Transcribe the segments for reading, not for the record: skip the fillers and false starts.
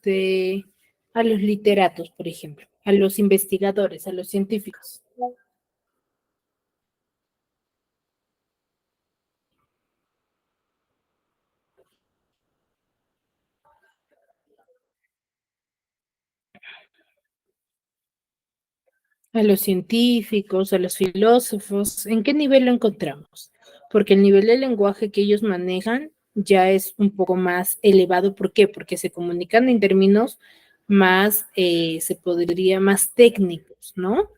de, a los literatos, por ejemplo, a los investigadores, a los científicos. A los científicos, a los filósofos, ¿en qué nivel lo encontramos? Porque el nivel de lenguaje que ellos manejan ya es un poco más elevado. ¿Por qué? Porque se comunican en términos más, se podría, más técnicos, ¿no?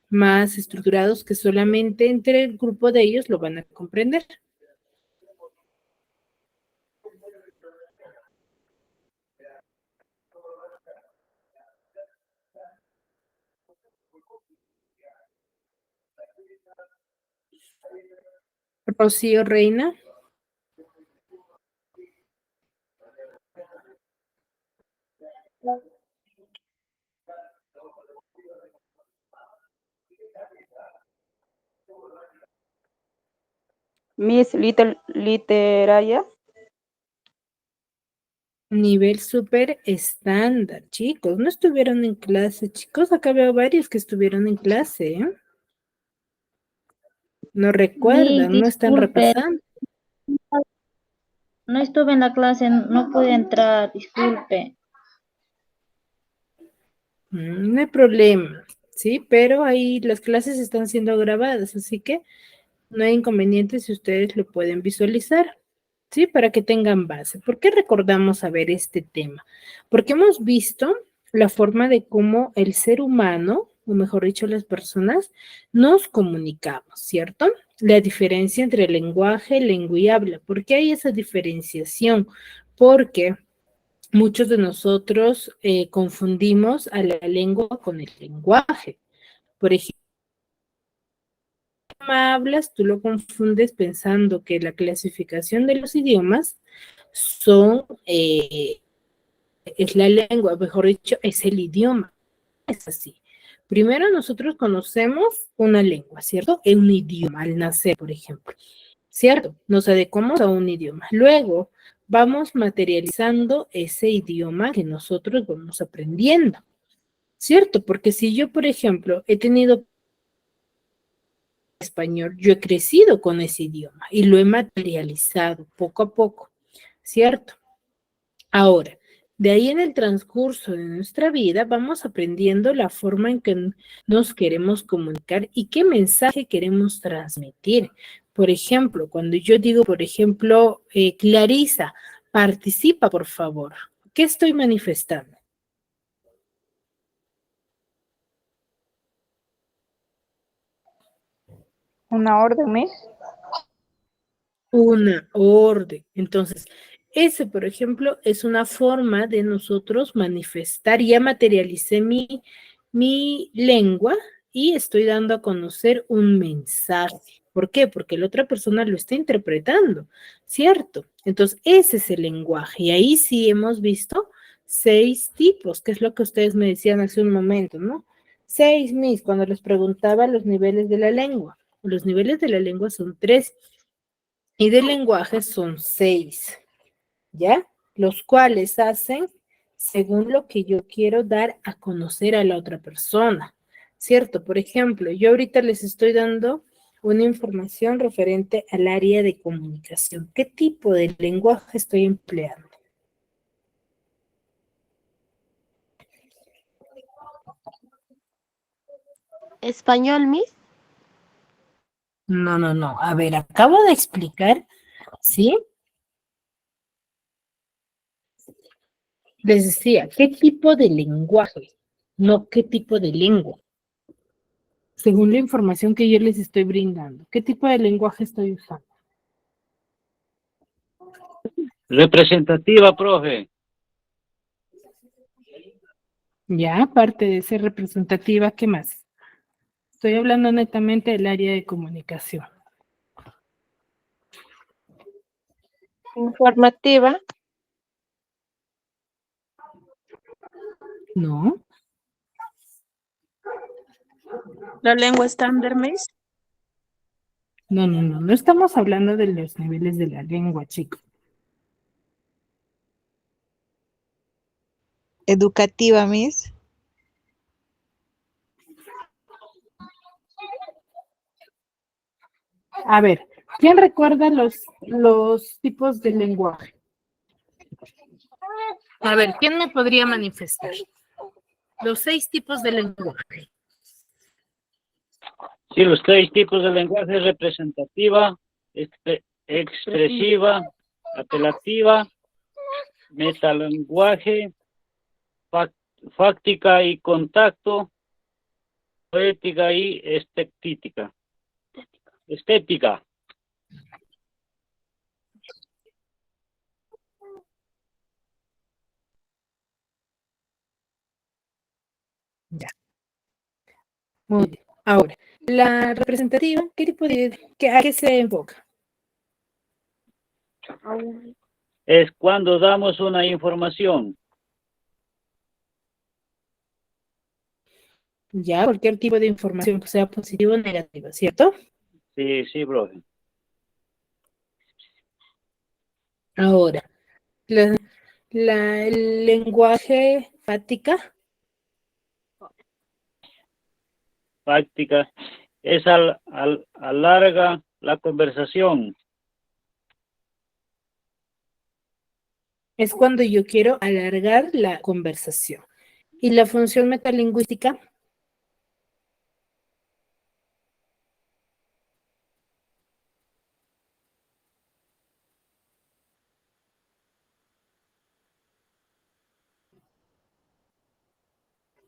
Más estructurados que solamente entre el grupo de ellos lo van a comprender. Rocío Reina. Miss Literaria. Nivel súper estándar, chicos. No estuvieron en clase, chicos. Acá veo varios que estuvieron en clase, ¿eh? No Miss, recuerdan, no están disculpe, repasando. no estuve en la clase, no pude entrar, disculpe. No hay problema, ¿sí? Pero ahí las clases están siendo grabadas, así que no hay inconveniente si ustedes lo pueden visualizar, ¿sí? Para que tengan base. ¿Por qué recordamos saber este tema? Porque hemos visto la forma de cómo el ser humano, o mejor dicho, las personas, nos comunicamos, ¿cierto? La diferencia entre lenguaje, lengua y habla. ¿Por qué hay esa diferenciación? Porque muchos de nosotros confundimos a la lengua con el lenguaje. Por ejemplo, hablas, tú lo confundes pensando que la clasificación de los idiomas son, es la lengua, mejor dicho, es el idioma. Es así. Primero nosotros conocemos una lengua, ¿cierto? Es un idioma al nacer, por ejemplo, ¿cierto? Nos adecuamos a un idioma. Luego vamos materializando ese idioma que nosotros vamos aprendiendo, ¿cierto? Porque si yo, por ejemplo, he tenido español, yo he crecido con ese idioma y lo he materializado poco a poco, ¿cierto? Ahora, de ahí en el transcurso de nuestra vida vamos aprendiendo la forma en que nos queremos comunicar y qué mensaje queremos transmitir. Por ejemplo, cuando yo digo, por ejemplo, Clarisa, participa, por favor. ¿Qué estoy manifestando? Una orden, Miss. Una orden. Entonces, ese, por ejemplo, es una forma de nosotros manifestar. Ya materialicé mi lengua y estoy dando a conocer un mensaje. ¿Por qué? Porque la otra persona lo está interpretando, ¿cierto? Entonces, ese es el lenguaje. Y ahí sí hemos visto 6 tipos, que es lo que ustedes me decían hace un momento, ¿no? 6 mis, cuando les preguntaba los niveles de la lengua. Los niveles de la lengua son 3 y de lenguaje son 6, ¿ya? Los cuales hacen según lo que yo quiero dar a conocer a la otra persona, ¿cierto? Por ejemplo, yo ahorita les estoy dando una información referente al área de comunicación. ¿Qué tipo de lenguaje estoy empleando? Español, Miss. No, no, no. A ver, acabo de explicar, ¿sí? Les decía, ¿qué tipo de lenguaje? No qué tipo de lengua. Según la información que yo les estoy brindando. ¿Qué tipo de lenguaje estoy usando? Representativa, profe. Ya, aparte de ser representativa, ¿qué más? Estoy hablando netamente del área de comunicación. Informativa. No, La lengua estándar, Miss. no, no, no. No estamos hablando de los niveles de la lengua, chicos. Educativa, Miss. A ver, ¿quién recuerda los tipos de lenguaje? A ver, ¿quién me podría manifestar? Los 6 tipos de lenguaje. Sí, los 6 tipos de lenguaje: representativa, expresiva, apelativa, metalenguaje, fáctica y contacto, poética y estética. Ya. Muy bien. Ahora, la representativa, ¿qué tipo a qué se enfoca? Es cuando damos una información. Ya, cualquier tipo de información que sea positiva o negativa, ¿cierto? Sí, profe. Ahora, el lenguaje fática. Fáctica es alarga la conversación. Es cuando yo quiero alargar la conversación. ¿Y la función metalingüística?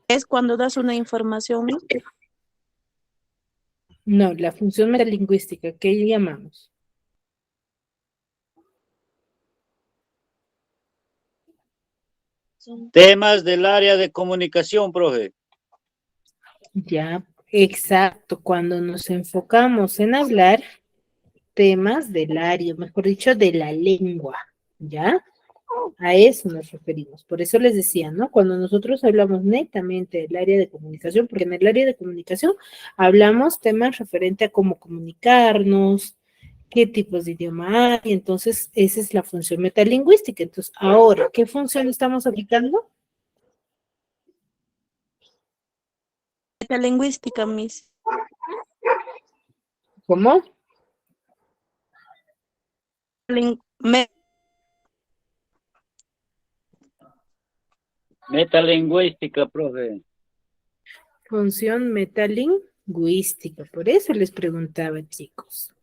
Es cuando das una información. No, la función metalingüística, ¿qué le llamamos? Temas del área de comunicación, profe. Ya, exacto. Cuando nos enfocamos en hablar temas del área, mejor dicho, de la lengua, ¿ya? A eso nos referimos. Por eso les decía, ¿no? Cuando nosotros hablamos netamente del área de comunicación, porque en el área de comunicación hablamos temas referentes a cómo comunicarnos, qué tipos de idioma hay, entonces esa es la función metalingüística. Entonces, ahora, ¿qué función estamos aplicando? Metalingüística, Miss. ¿Cómo? Metalingüística, profe. Función metalingüística, por eso les preguntaba, chicos.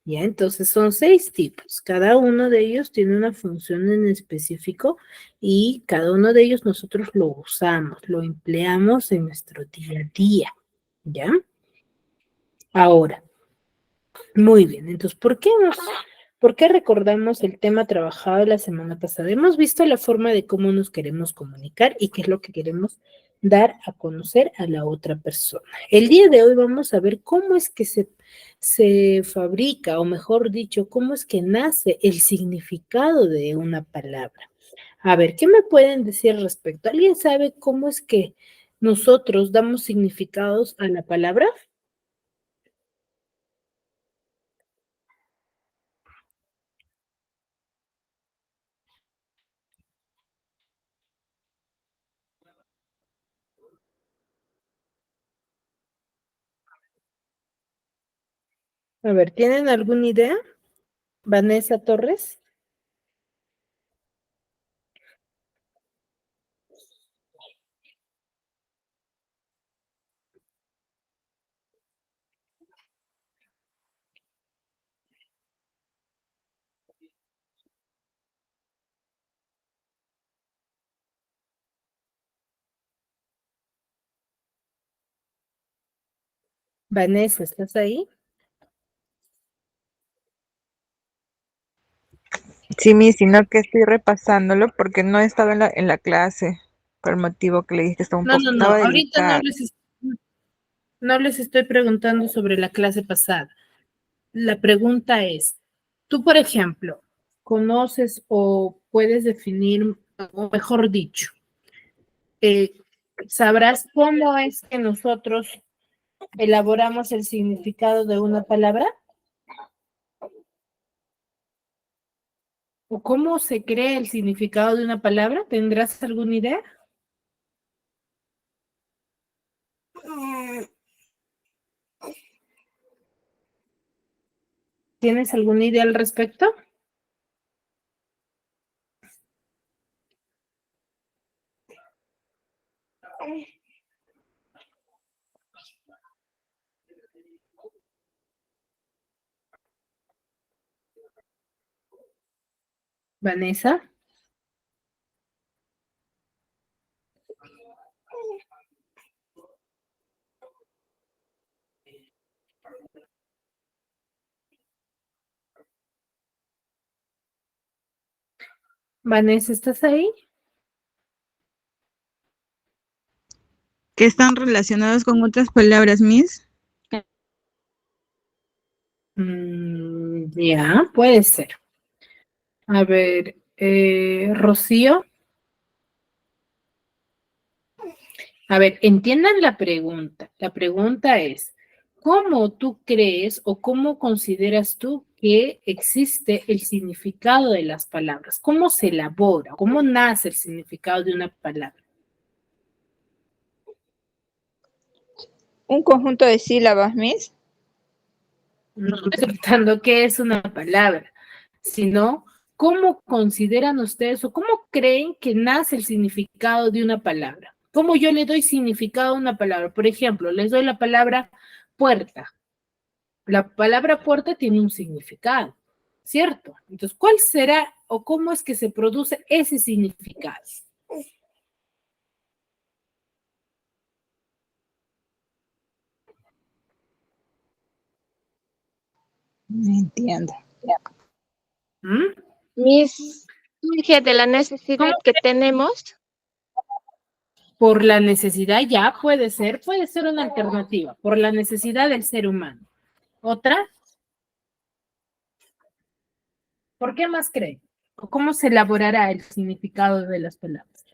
Ya, entonces son 6 tipos. Cada uno de ellos tiene una función en específico y cada uno de ellos nosotros lo usamos, lo empleamos en nuestro día a día. ¿Ya? Ahora, muy bien. Entonces, ¿por qué recordamos el tema trabajado la semana pasada? Hemos visto la forma de cómo nos queremos comunicar y qué es lo que queremos dar a conocer a la otra persona. El día de hoy vamos a ver cómo es que se fabrica, o mejor dicho, cómo es que nace el significado de una palabra. A ver, ¿qué me pueden decir al respecto? ¿Alguien sabe cómo es que nosotros damos significados a la palabra? A ver, ¿tienen alguna idea? Vanessa Torres. Vanessa, ¿estás ahí? Sí, Miss, sino que estoy repasándolo porque no estaba en la clase, por el motivo que le dije que estaba un No, poco, no, no. estaba Ahorita delicada. no les estoy preguntando sobre la clase pasada. La pregunta es, tú, por ejemplo, conoces o puedes definir, o mejor dicho, eh, ¿sabrás cómo es que nosotros elaboramos el significado de una palabra? ¿O cómo se crea el significado de una palabra? ¿Tendrás alguna idea? ¿Tienes alguna idea al respecto? Vanessa. Vanessa, ¿estás ahí? Que están relacionados con otras palabras, Miss. Ya, puede ser. A ver, Rocío. A ver, entiendan la pregunta. La pregunta es, ¿cómo tú crees o cómo consideras tú que existe el significado de las palabras? ¿Cómo se elabora? ¿Cómo nace el significado de una palabra? Un conjunto de sílabas, Miss. No estoy preguntando qué es una palabra, sino cómo consideran ustedes o cómo creen que nace el significado de una palabra. ¿Cómo yo le doy significado a una palabra? Por ejemplo, les doy la palabra puerta. La palabra puerta tiene un significado, ¿cierto? Entonces, ¿cuál será o cómo es que se produce ese significado? No entiendo. ¿Mm? Miss, surge de la necesidad ¿Cómo? que tenemos. Por la necesidad, ya puede ser una alternativa, por la necesidad del ser humano. ¿Otra? ¿Por qué más creen? ¿O cómo se elaborará el significado de las palabras?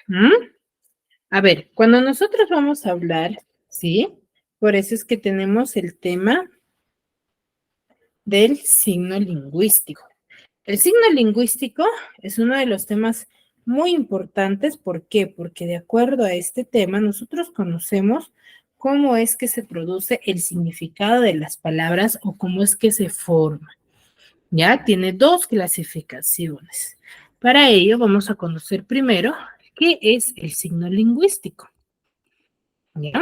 ¿Mm? A ver, cuando nosotros vamos a hablar, ¿sí? Por eso es que tenemos el tema del signo lingüístico. El signo lingüístico es uno de los temas muy importantes. ¿Por qué? Porque de acuerdo a este tema, nosotros conocemos cómo es que se produce el significado de las palabras o cómo es que se forma. ¿Ya? Tiene dos clasificaciones. Para ello vamos a conocer primero qué es el signo lingüístico. ¿Ya?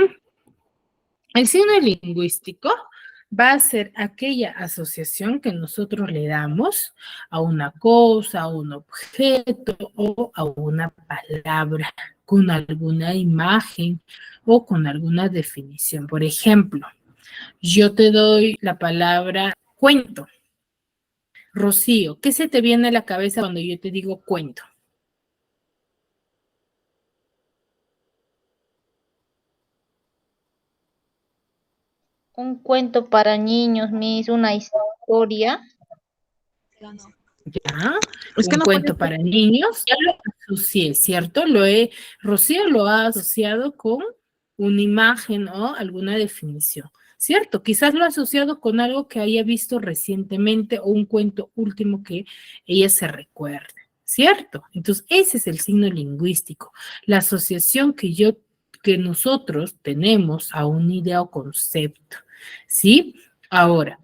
El signo lingüístico va a ser aquella asociación que nosotros le damos a una cosa, a un objeto o a una palabra con alguna imagen o con alguna definición. Por ejemplo, yo te doy la palabra cuento. Rocío, ¿qué se te viene a la cabeza cuando yo te digo cuento? Un cuento para niños, Miss, una historia. Ya, Es que un no cuento puede para niños, ya lo asocié, ¿cierto? Rocío lo ha asociado con una imagen o alguna definición, ¿cierto? Quizás lo ha asociado con algo que haya visto recientemente o un cuento último que ella se recuerde, ¿cierto? Entonces, ese es el signo lingüístico, la asociación que nosotros tenemos a una idea o concepto, ¿sí? Ahora,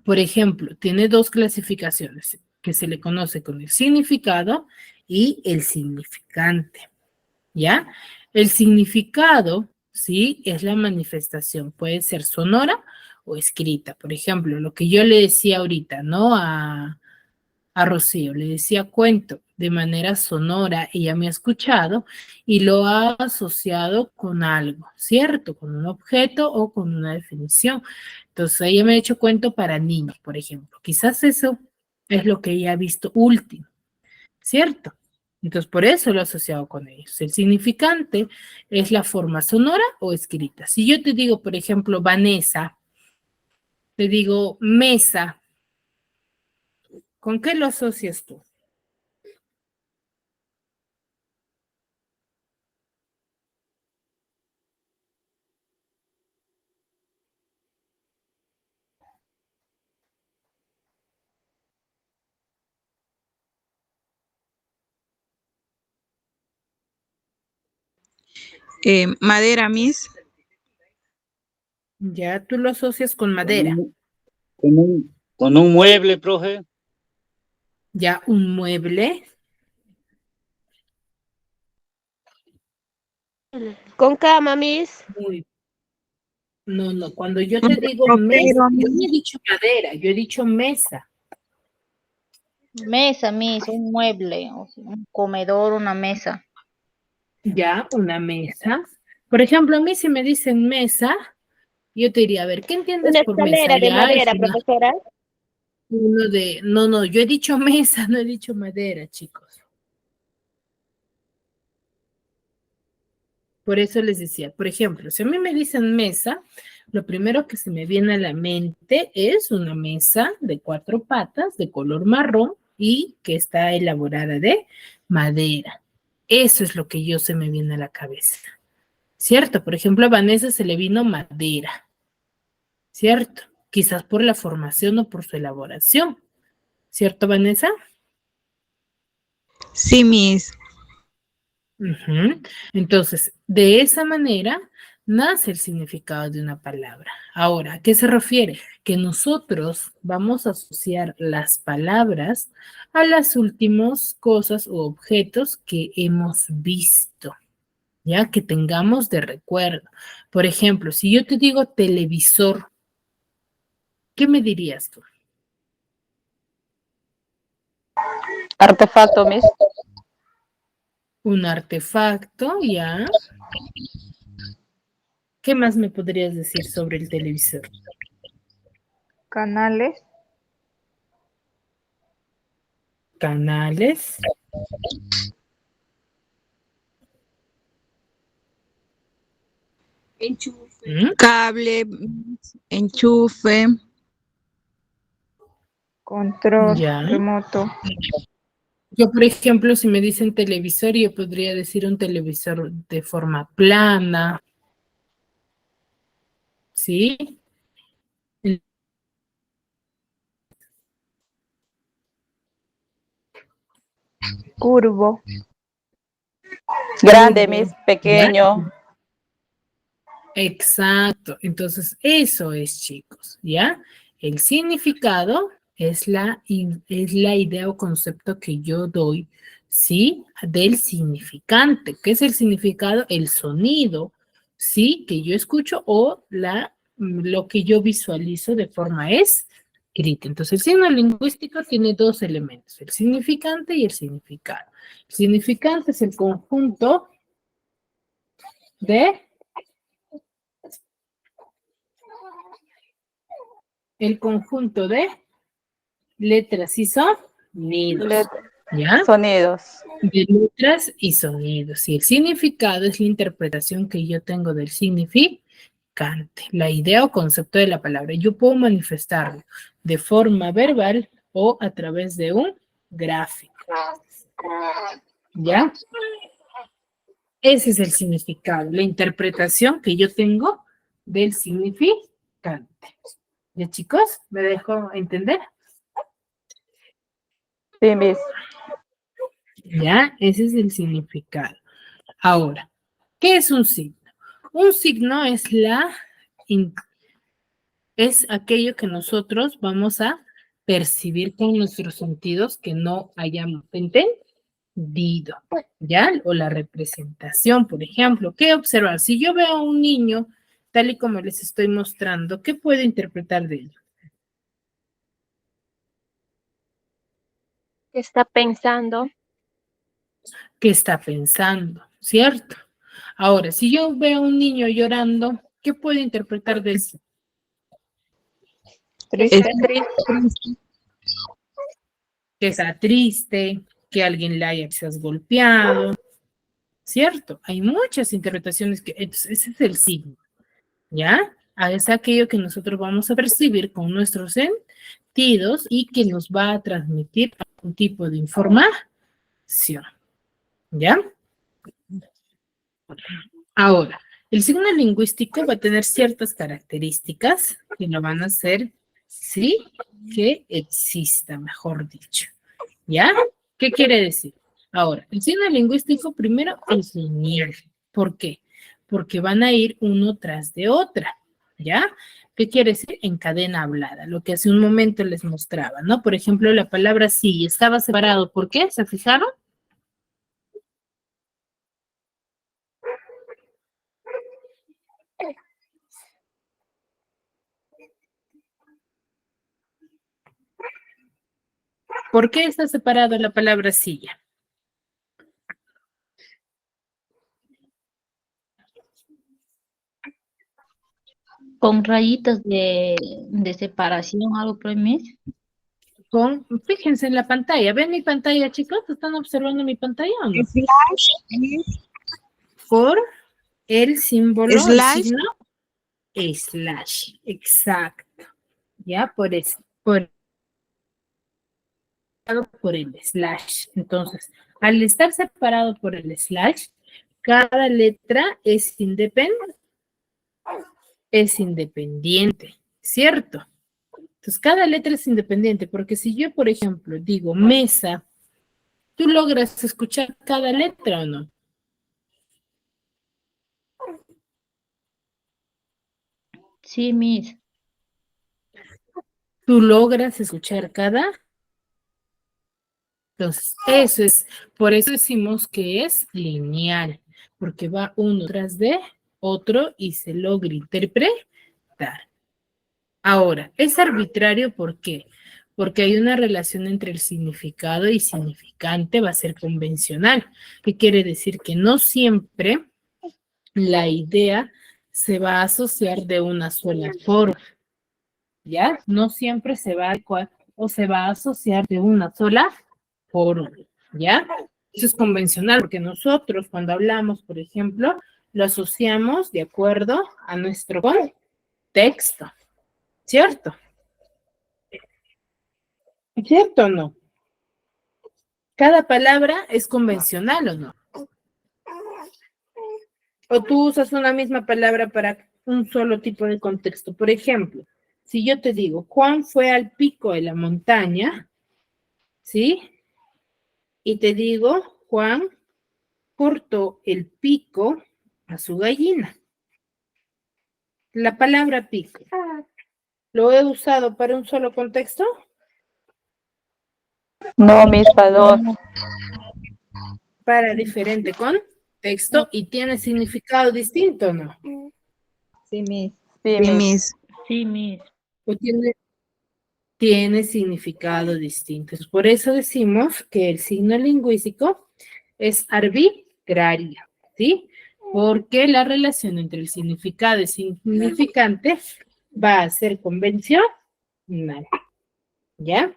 por ejemplo, tiene dos clasificaciones que se le conoce con el significado y el significante, ¿ya? El significado, ¿sí? Es la manifestación, puede ser sonora o escrita. Por ejemplo, lo que yo le decía ahorita, ¿no? A Rocío, le decía cuento de manera sonora, ella me ha escuchado y lo ha asociado con algo, ¿cierto? Con un objeto o con una definición. Entonces, ella me ha hecho cuento para niños, por ejemplo. Quizás eso es lo que ella ha visto último, ¿cierto? Entonces, por eso lo he asociado con ellos. El significante es la forma sonora o escrita. Si yo te digo, por ejemplo, Vanessa, te digo mesa, ¿Con qué lo asocias tú? Madera, Miss. Ya tú lo asocias con madera. Con un mueble, profe. Ya un mueble. Con cama, Miss. Muy. No, cuando yo te digo mesa, yo no he dicho madera, yo he dicho mesa. Mesa, Miss, un mueble, o sea, un comedor, una mesa. Ya, una mesa. Por ejemplo, a mí si me dicen mesa, yo te diría, a ver, ¿qué entiendes Una por mesa? escalera de Ya es madera, profesora. uno de, no, yo he dicho mesa, no he dicho madera, chicos. Por eso les decía, por ejemplo, si a mí me dicen mesa, lo primero que se me viene a la mente es una mesa de 4 patas de color marrón y que está elaborada de madera. Eso es lo que yo se me viene a la cabeza. ¿Cierto? Por ejemplo, a Vanessa se le vino madera. ¿Cierto? Quizás por la formación o por su elaboración. ¿Cierto, Vanessa? Sí, Miss. Ujú. Entonces, de esa manera nace el significado de una palabra. Ahora, ¿a qué se refiere? Que nosotros vamos a asociar las palabras a las últimas cosas o objetos que hemos visto, ya que tengamos de recuerdo. Por ejemplo, si yo te digo televisor, ¿qué me dirías tú? Artefacto, Miss. Un artefacto, ya. ¿Qué más me podrías decir sobre el televisor? Canales. Canales. ¿Mm? Cable. Enchufe. Control Ya. remoto. Yo, por ejemplo, si me dicen televisor, yo podría decir un televisor de forma plana, ¿sí? Curvo. Grande, Curvo, Miss. ¿ya? Pequeño. Exacto. Entonces, eso es, chicos, ¿ya? El significado es la idea o concepto que yo doy, ¿sí? Del significante. ¿Qué es el significado? El sonido, ¿sí? Que yo escucho o lo que yo visualizo de forma escrita. Entonces, el signo lingüístico tiene 2 elementos, el significante y el significado. El significante es el conjunto de letras y sonidos, ¿ya? Sonidos. De letras y sonidos. Y el significado es la interpretación que yo tengo del significante, la idea o concepto de la palabra. Yo puedo manifestarlo de forma verbal o a través de un gráfico, ¿ya? Ese es el significado, la interpretación que yo tengo del significante. ¿Ya, chicos? ¿Me dejo entender? Sí, Miss. ¿Ya? Ese es el significado. Ahora, ¿qué es un signo? Un signo es aquello que nosotros vamos a percibir con nuestros sentidos que no hayamos entendido, ¿ya? O la representación, por ejemplo. ¿Qué observar? Si yo veo a un niño, tal y como les estoy mostrando, ¿qué puedo interpretar de ello? ¿Qué está pensando? ¿Qué está pensando? ¿Cierto? Ahora, si yo veo a un niño llorando, ¿qué puedo interpretar de eso? ¿Que está triste? Que está triste, que alguien le haya quizás golpeado, ¿cierto? Hay muchas interpretaciones entonces ese es el signo, ¿ya? Es aquello que nosotros vamos a percibir con nuestros sentidos y que nos va a transmitir algún tipo de información. ¿Ya? Ahora, el signo lingüístico va a tener ciertas características que lo van a hacer, sí, que exista, mejor dicho. ¿Ya? ¿Qué quiere decir? Ahora, el signo lingüístico primero es lineal. ¿Por qué? Porque van a ir uno tras de otra. ¿Ya? ¿Qué quiere decir? En cadena hablada, lo que hace un momento les mostraba, ¿no? Por ejemplo, la palabra sí estaba separado. ¿Por qué? ¿Se fijaron? ¿Por qué está separado la palabra silla? Con rayitas de separación, algo por ahí, Miss. Fíjense en la pantalla. ¿Ven mi pantalla, chicos? ¿Están observando mi pantalla o no? Por el símbolo, el Slash. signo slash. Exacto. ¿Ya? Por el slash. Entonces, al estar separado por el slash, cada letra es independiente, ¿cierto? Entonces, cada letra es independiente, porque si yo, por ejemplo, digo mesa, ¿tú logras escuchar cada letra o no? Sí, Miss. ¿Tú logras escuchar cada? Entonces, eso es, por eso decimos que es lineal, porque va uno tras de otro y se logra interpretar. Ahora, es arbitrario, ¿por qué? Porque hay una relación entre el significado y significante, va a ser convencional. ¿Qué quiere decir? Que no siempre la idea se va a asociar de una sola forma, ¿ya? No siempre se va a asociar de una sola forma, ¿ya? Eso es convencional, porque nosotros cuando hablamos, por ejemplo, lo asociamos de acuerdo a nuestro contexto, ¿cierto? ¿Cierto o no? Cada palabra es convencional o no. O tú usas una misma palabra para un solo tipo de contexto. Por ejemplo, si yo te digo, Juan fue al pico de la montaña, ¿sí? Y te digo, Juan cortó el pico a su gallina. La palabra pico, ¿lo he usado para un solo contexto? No, mis para dos. Para diferente contexto y tiene significado distinto, ¿no? Sí, mis. Sí, Miss. Sí, Miss. O tiene significado distinto. Por eso decimos que el signo lingüístico es arbitrario, ¿sí? Porque la relación entre el significado y significante va a ser convencional, ¿ya?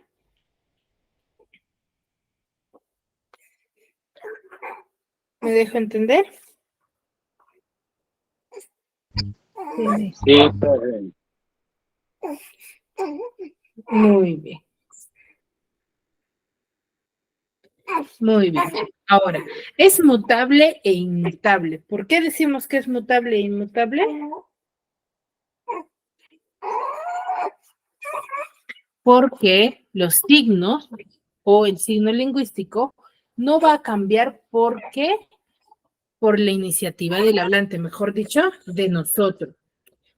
¿Me dejo entender? Sí, profe. Muy bien. Muy bien. Ahora, es mutable e inmutable. ¿Por qué decimos que es mutable e inmutable? Porque los signos o el signo lingüístico no va a cambiar porque por la iniciativa del hablante, mejor dicho, de nosotros.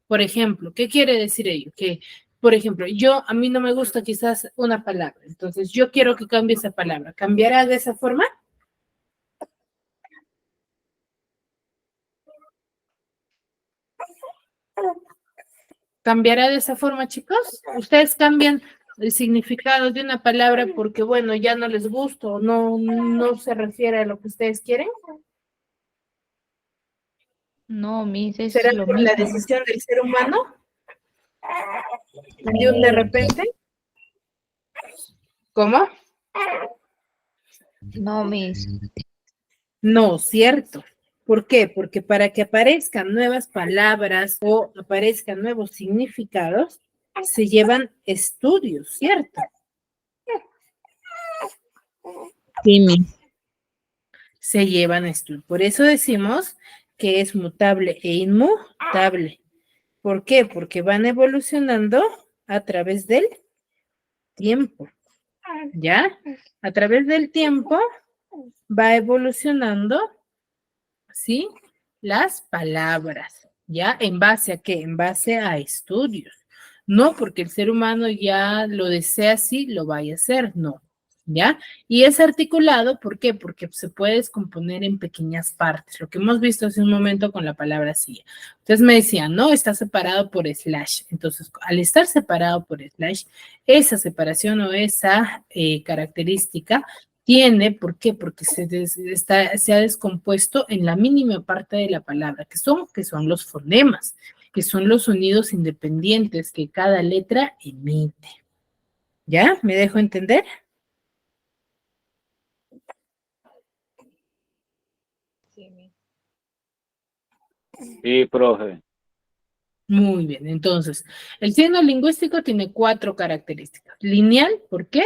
Por ejemplo, ¿qué quiere decir ello? Que, por ejemplo, a mí no me gusta quizás una palabra, entonces yo quiero que cambie esa palabra. ¿Cambiará de esa forma? ¿Cambiará de esa forma, chicos? ¿Ustedes cambian el significado de una palabra porque, bueno, ya no les gusta o no se refiere a lo que ustedes quieren? No, Miss, es ¿Será lo por la mismo. decisión del ser humano? ¿De repente? ¿Cómo? No, mis. No, cierto. ¿Por qué? Porque para que aparezcan nuevas palabras o aparezcan nuevos significados, se llevan estudios, ¿cierto? Sí, Miss. Se llevan estudios. Por eso decimos que es mutable e inmutable. ¿Por qué? Porque van evolucionando a través del tiempo, ¿ya? A través del tiempo va evolucionando, ¿sí? Las palabras, ¿ya? ¿En base a qué? En base a estudios. No porque el ser humano ya lo desea así, lo vaya a hacer, no, ¿ya? Y es articulado, ¿por qué? Porque se puede descomponer en pequeñas partes, lo que hemos visto hace un momento con la palabra silla. Entonces me decían, no, está separado por slash. Entonces, al estar separado por slash, esa separación o esa característica tiene, ¿por qué? Porque se ha descompuesto en la mínima parte de la palabra, que son los fonemas, que son los sonidos independientes que cada letra emite. ¿Ya? ¿Me dejo entender? Sí, profe. Muy bien, entonces, el signo lingüístico tiene 4 características. Lineal, ¿por qué?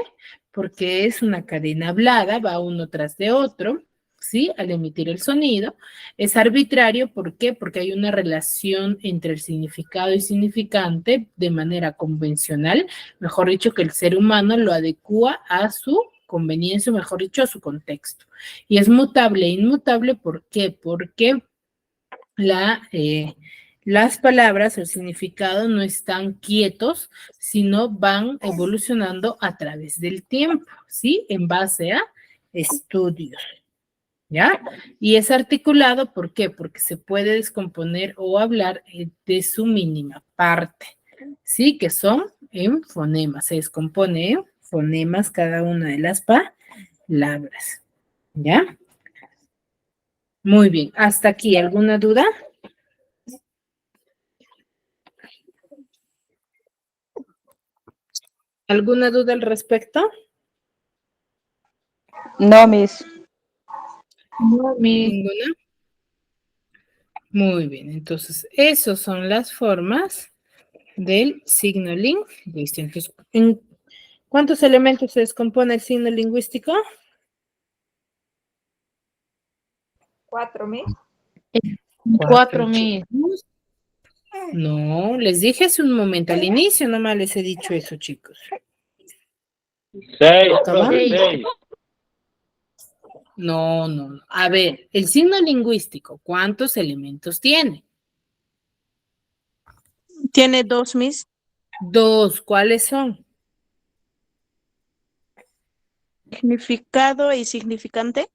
Porque es una cadena hablada, va uno tras de otro, ¿sí? Al emitir el sonido. Es arbitrario, ¿por qué? Porque hay una relación entre el significado y significante de manera convencional, mejor dicho, que el ser humano lo adecua a su conveniencia, mejor dicho, a su contexto. Y es mutable e inmutable, ¿por qué? Porque las palabras, el significado no están quietos, sino van evolucionando a través del tiempo, ¿sí? En base a estudios, ¿ya? Y es articulado, ¿por qué? Porque se puede descomponer o hablar de su mínima parte, ¿sí? Que son en fonemas, se descompone en fonemas cada una de las palabras, ¿ya? Muy bien, hasta aquí, ¿alguna duda? ¿Alguna duda al respecto? No, Miss. No, Miss. ¿Ninguna? Muy bien, entonces, esas son las formas del signo lingüístico. Entonces, ¿en cuántos elementos se descompone el signo lingüístico? 4, Miss. 4, Miss. chicos. No, les dije hace un momento, al inicio nomás les he dicho eso, chicos. 6, ¿Cómo? profe, 6. No, no, no. A ver, el signo lingüístico, ¿cuántos elementos tiene? Tiene 2, Miss. 2, ¿cuáles son? Significado y significante.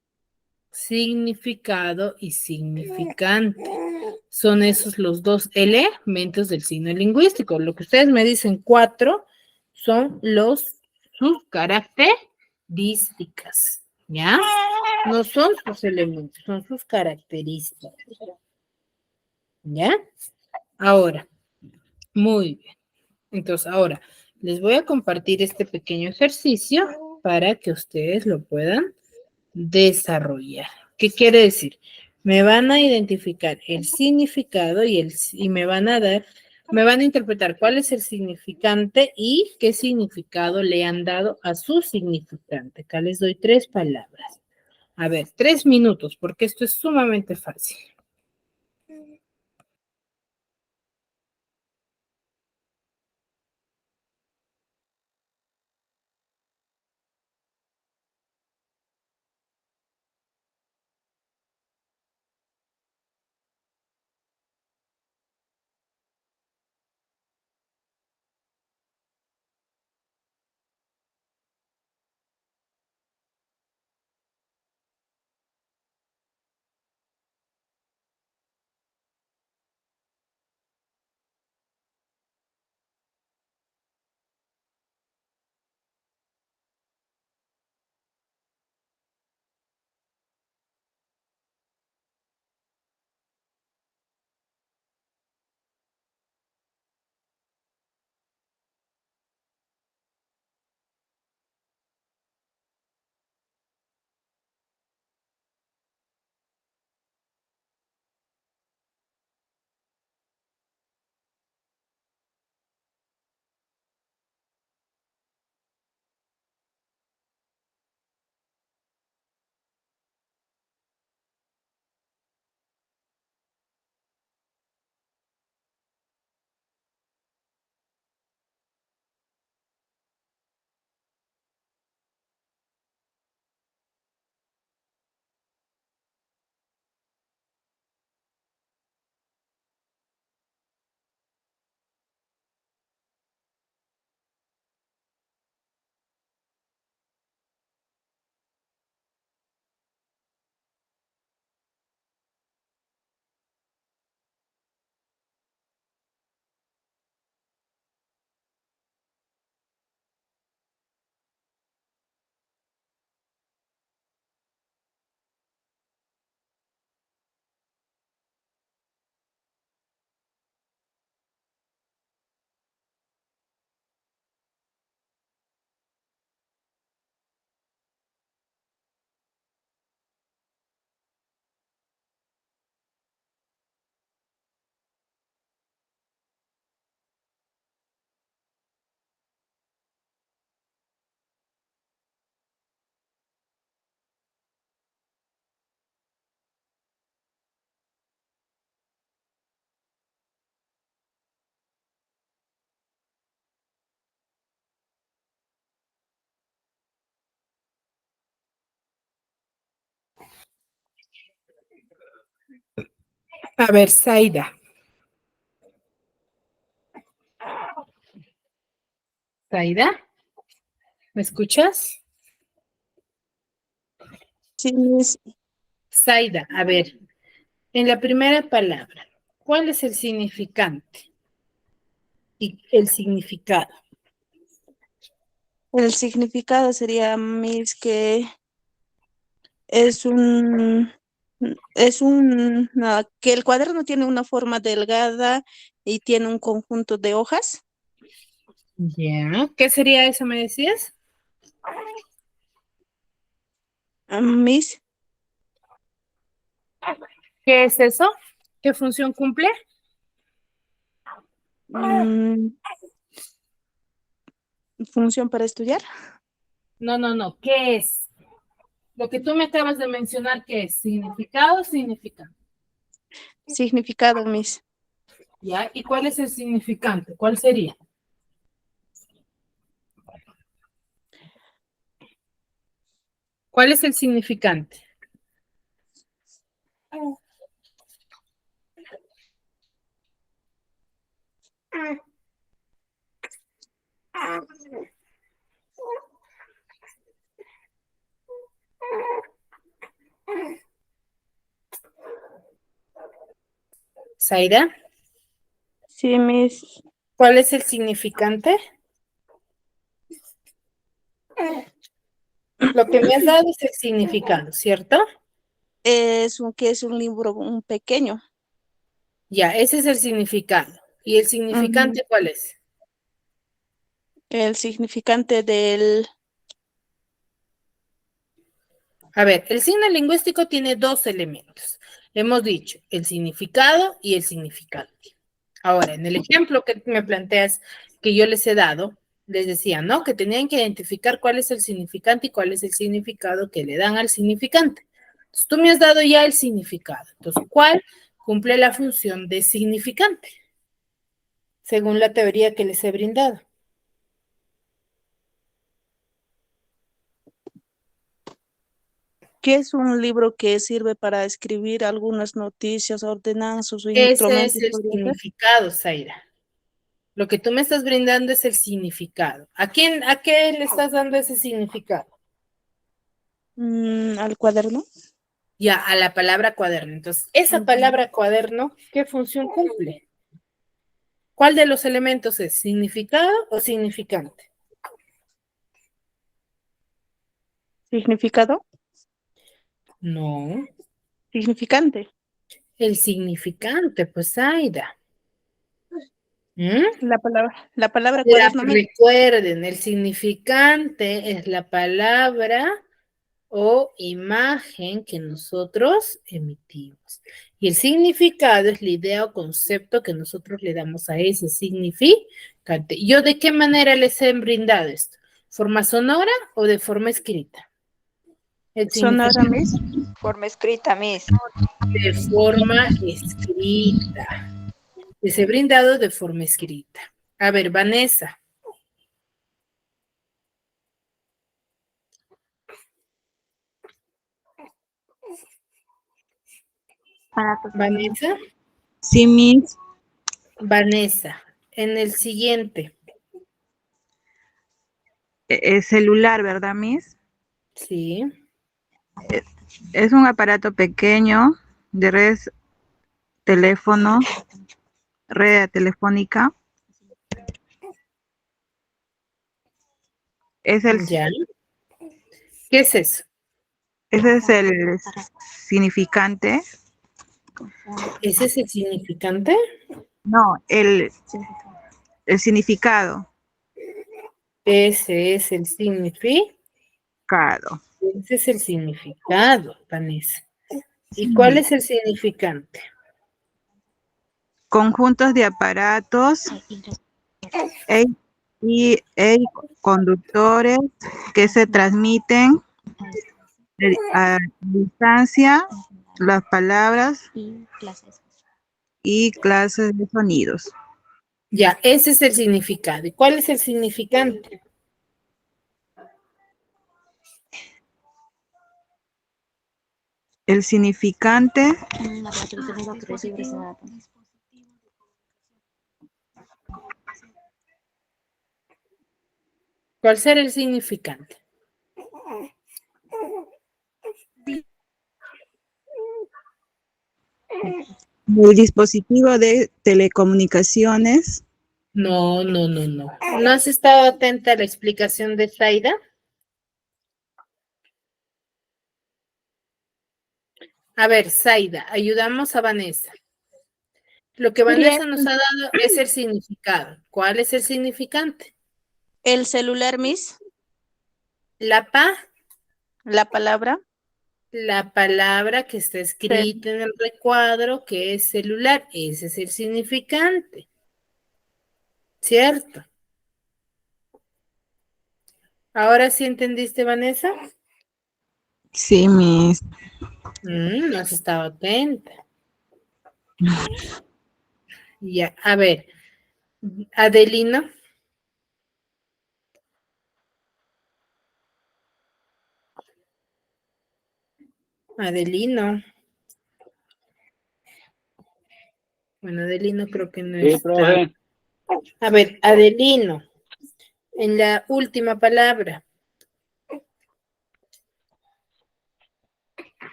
Significado y significante. Son esos los 2 elementos del signo lingüístico. Lo que ustedes me dicen 4 son sus características, ¿ya? No son sus elementos, son sus características, ¿ya? Ahora, muy bien. Entonces, ahora les voy a compartir este pequeño ejercicio para que ustedes lo puedan desarrollar. ¿Qué quiere decir? Me van a identificar el significado y me van a interpretar cuál es el significante y qué significado le han dado a su significante. Acá les doy 3 palabras. A ver, 3 minutos, porque esto es sumamente fácil. A ver, Zaida. Zaida, ¿me escuchas? Sí, Miss. Zaida, a ver, en la primera palabra, ¿cuál es el significante y el significado? El significado sería, Miss, que es un, que el cuaderno tiene una forma delgada y tiene un conjunto de hojas. Ya, ¿qué sería eso, me decías? Miss, ¿Qué es eso? ¿Qué función cumple? mm, función para estudiar. No, ¿qué es? Lo que tú me acabas de mencionar, ¿qué es? ¿Significado o significante? Significado, Miss. ¿Ya? ¿Y cuál es el significante? ¿Cuál sería? ¿Cuál es el significante? Zaida, Sí, Miss. ¿cuál es el significante? Lo que me has dado es el significado, ¿cierto? Que es un libro un pequeño. Ya, ese es el significado. ¿Y el Ujú. significante cuál es? El significante del... A ver, el signo lingüístico tiene dos elementos. Hemos dicho el significado y el significante. Ahora, en el ejemplo que me planteas que yo les he dado, les decía, ¿no? Que tenían que identificar cuál es el significante y cuál es el significado que le dan al significante. Entonces, tú me has dado ya el significado. Entonces, ¿cuál cumple la función de significante? Según la teoría que les he brindado. Que es un libro que sirve para escribir algunas noticias, ordenanzas o Ese es instrumentos, el podría ser. significado, Zaira. Lo que tú me estás brindando es el significado. A qué le estás dando ese significado? Al cuaderno. Ya, a la palabra cuaderno. Entonces, esa Ujú. palabra cuaderno, ¿qué función cumple? ¿Cuál de los elementos es? ¿Significado o significante? Significado. No, Significante. el significante, pues Aida. ¿Mm? La palabra cuaderno. Recuerden, el significante es la palabra o imagen que nosotros emitimos. Y el significado es la idea o concepto que nosotros le damos a ese significante. ¿Yo de qué manera les he brindado esto? ¿Forma sonora o de forma escrita? El Sonora, significado Miss. Forma escrita, Miss. de forma escrita. Les he brindado de forma escrita. A ver, Vanessa. Vanessa. Sí, Miss. Vanessa. En el siguiente. Es celular, ¿verdad, Miss? Sí. Es un aparato pequeño de teléfono, red telefónica. Es el, Ya. ¿Qué es eso? ese es el significante. ¿Ese es el significante? No, el significado. Ese es el significado. Cado. Ese es el significado, Vanessa. ¿Y cuál es el significante? Conjuntos de aparatos e, e conductores que se transmiten a distancia las palabras y clases de sonidos. Ya, ese es el significado. ¿Y cuál es el significante? El significante, ¿Cuál será el significante? El dispositivo de telecomunicaciones. No. ¿No has estado atenta a la explicación de Zaida? A ver, Zaida, ayudamos a Vanessa. Lo que Vanessa nos ha dado es el significado. ¿Cuál es el significante? El celular, Miss, La palabra. palabra que está escrita en el recuadro, que es celular, ese es el significante. ¿Cierto? ¿Ahora sí entendiste, Vanessa? Sí, Miss. No has estado atenta. Ya, a ver, Adelino. Adelino. Bueno, Adelino creo que no Sí, está. profe. A ver, Adelino, en la última palabra.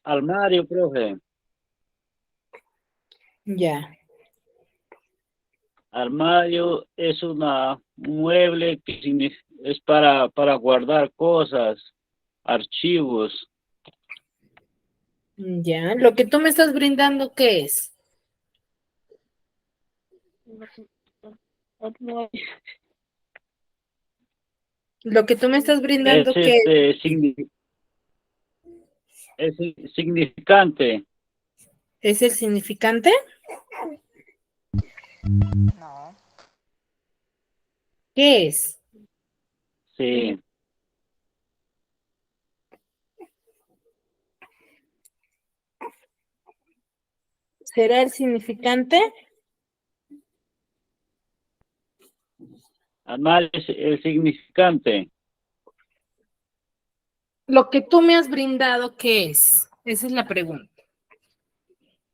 Armario, profe. Ya. Armario es un mueble que es para guardar cosas, archivos. Ya. Lo que tú me estás brindando, ¿qué es? Lo que tú me estás Es brindando, ¿qué es? es significante. ¿Es el significante? no, ¿Qué es? Sí. ¿Será el significante? Armario es el significante. Lo que tú me has brindado, ¿qué es? Esa es la pregunta.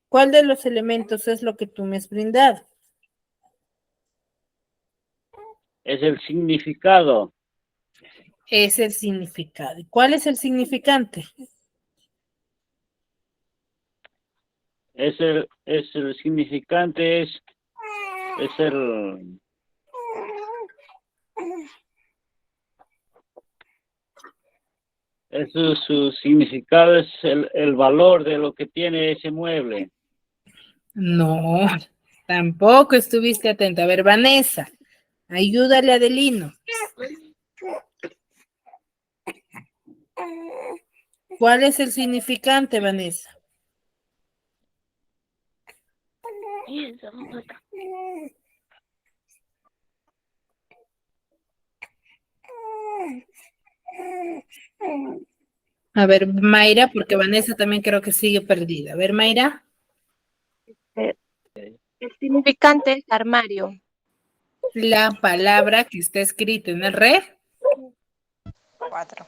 ¿Cuál de los elementos es lo que tú me has brindado? Es el significado. Es el significado. ¿Y cuál es el significante? Es el significante es el su significado es el valor de lo que tiene ese mueble. No, tampoco estuviste atenta. A ver, Vanessa, ayúdale a Adelino. ¿Cuál es el significante, Vanessa? A ver, Mayra, porque Vanessa también creo que sigue perdida. A ver, Mayra. El significante es armario. La palabra que está escrita en el 4.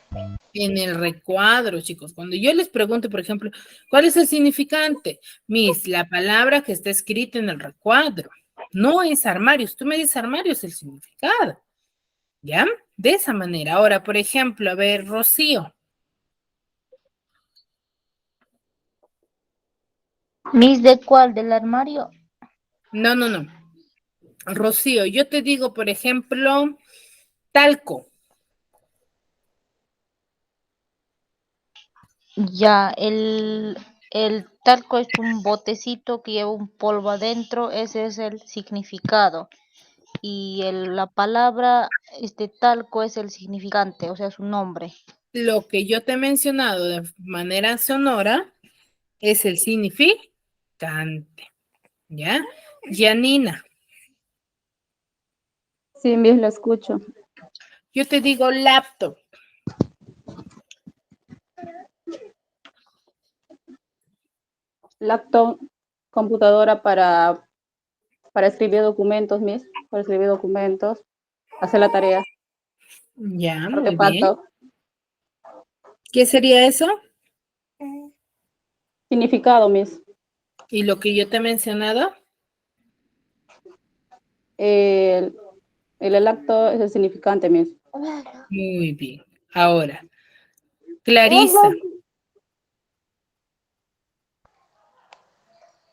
en el recuadro, chicos. Cuando yo les pregunto, por ejemplo, ¿cuál es el significante? Miss, la palabra que está escrita en el recuadro. No es armario. Si tú me dices armario, es el significado. ¿Ya? De esa manera. Ahora, por ejemplo, a ver, Rocío. ¿Miss de cuál? ¿Del armario? No. Rocío, yo te digo, por ejemplo, talco. Ya, el talco es un botecito que lleva un polvo adentro, ese es el significado. Y la palabra talco es el significante, o sea, su nombre. Lo que yo te he mencionado de manera sonora es el significante. ¿Ya? Janina, Sí, Miss, lo escucho. yo te digo laptop. Laptop, computadora para escribir documentos, Miss, para escribir documentos, hacer la tarea, Ya, muy bien. artefacto. ¿Qué sería eso? Significado, Miss. ¿Y lo que yo te he mencionado? El acto es el significante, Miss. Muy bien. Ahora, Clarisa.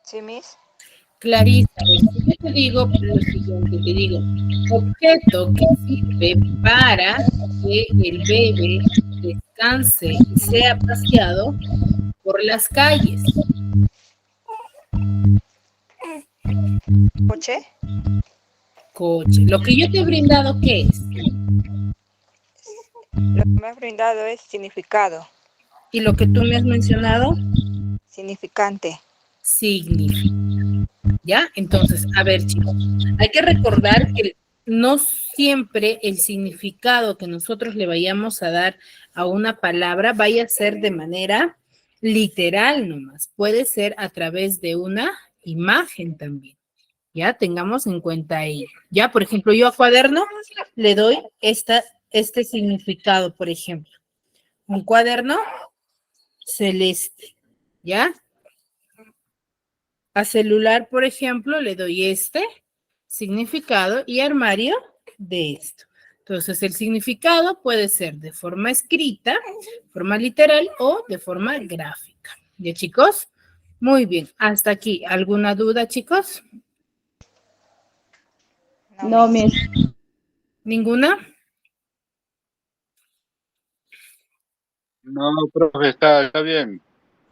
Sí, Miss. Clarisa, yo te digo lo siguiente, te digo, objeto que sirve para que el bebé descanse y sea paseado por las calles. ¿Coche? Coche. Lo que yo te he brindado, ¿qué es? Lo que me has brindado es significado, ¿Y lo que tú me has mencionado? significante. Significa. ¿Ya? Entonces, a ver, chicos, hay que recordar que no siempre el significado que nosotros le vayamos a dar a una palabra vaya a ser de manera literal nomás. Puede ser a través de una imagen también. Ya tengamos en cuenta ello. Ya, por ejemplo, yo a cuaderno le doy este significado, por ejemplo. Un cuaderno celeste. ¿Ya? A celular, por ejemplo, le doy este significado y armario de esto. Entonces, el significado puede ser de forma escrita, forma literal o de forma gráfica. ¿Ya, chicos? Muy bien. Hasta aquí. ¿Alguna duda, chicos? No, Miss. ¿Ninguna? No, profe, está bien.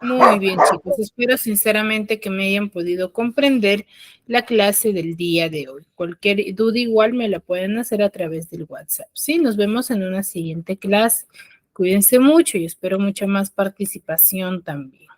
Muy bien, chicos. Espero sinceramente que me hayan podido comprender la clase del día de hoy. Cualquier duda igual me la pueden hacer a través del WhatsApp. Sí, nos vemos en una siguiente clase. Cuídense mucho y espero mucha más participación también.